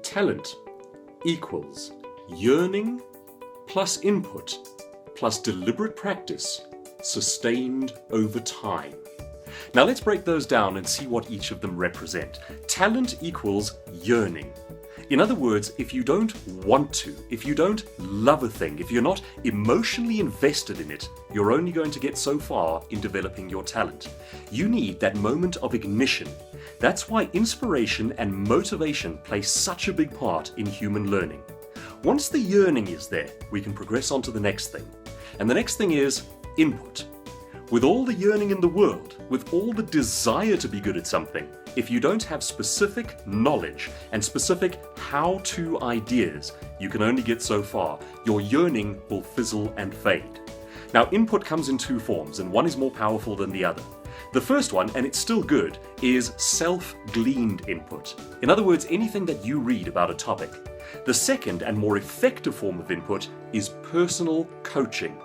Talent equals yearning plus input plus deliberate practice sustained over time. Now let's break those down and see what each of them represent. Talent equals yearning. In other words, if you don't want to, if you don't love a thing, if you're not emotionally invested in it, you're only going to get so far in developing your talent. You need that moment of ignition. That's why inspiration and motivation play such a big part in human learning. Once the yearning is there, we can progress on to the next thing. And the next thing is input. With all the yearning in the world, with all the desire to be good at something, if you don't have specific knowledge and specific how-to ideas, you can only get so far. Your yearning will fizzle and fade. Now, input comes in two forms, and one is more powerful than the other. The first one, and it's still good, is self-gleaned input. In other words, anything that you read about a topic. The second and more effective form of input is personal coaching.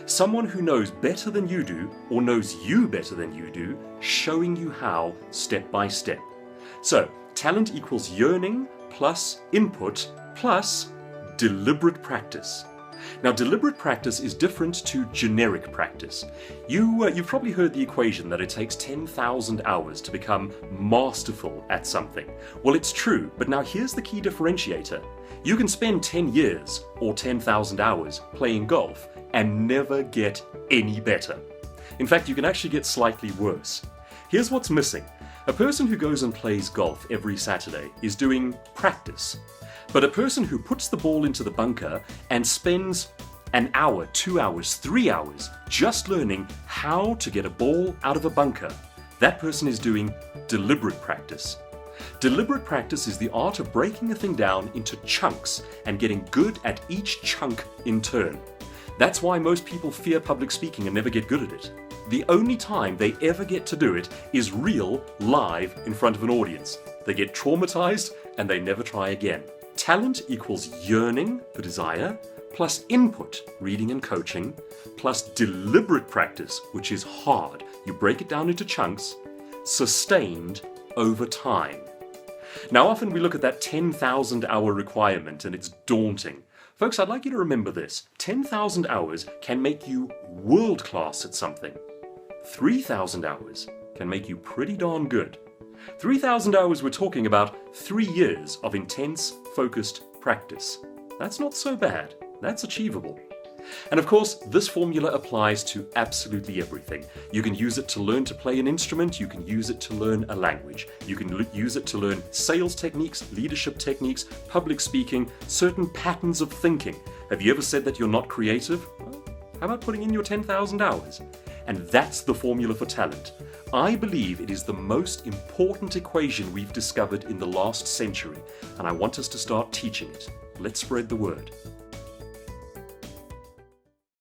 Someone who knows better than you do, or knows you better than you do, showing you how step by step. So, talent equals yearning plus input plus deliberate practice. Now, deliberate practice is different to generic practice. You've probably heard the equation that it takes 10,000 hours to become masterful at something. Well, it's true, but now here's the key differentiator. You can spend 10 years or 10,000 hours playing golf and never get any better. In fact, you can actually get slightly worse. Here's what's missing. A person who goes and plays golf every Saturday is doing practice. But a person who puts the ball into the bunker and spends an hour, 2 hours, 3 hours just learning how to get a ball out of a bunker, that person is doing deliberate practice. Deliberate practice is the art of breaking a thing down into chunks and getting good at each chunk in turn. That's why most people fear public speaking and never get good at it. The only time they ever get to do it is real, live, in front of an audience. They get traumatized and they never try again. Talent equals yearning, the desire, plus input, reading and coaching, plus deliberate practice, which is hard. You break it down into chunks, sustained over time. Now, often we look at that 10,000 hour requirement and it's daunting. Folks, I'd like you to remember this. 10,000 hours can make you world class at something. 3,000 hours can make you pretty darn good. 3,000 hours, we're talking about 3 years of intense, focused practice. That's not so bad. That's achievable. And of course, this formula applies to absolutely everything. You can use it to learn to play an instrument. You can use it to learn a language. You can use it to learn sales techniques, leadership techniques, public speaking, certain patterns of thinking. Have you ever said that you're not creative? Well, how about putting in your 10,000 hours? And that's the formula for talent. I believe it is the most important equation we've discovered in the last century, and I want us to start teaching it. Let's spread the word.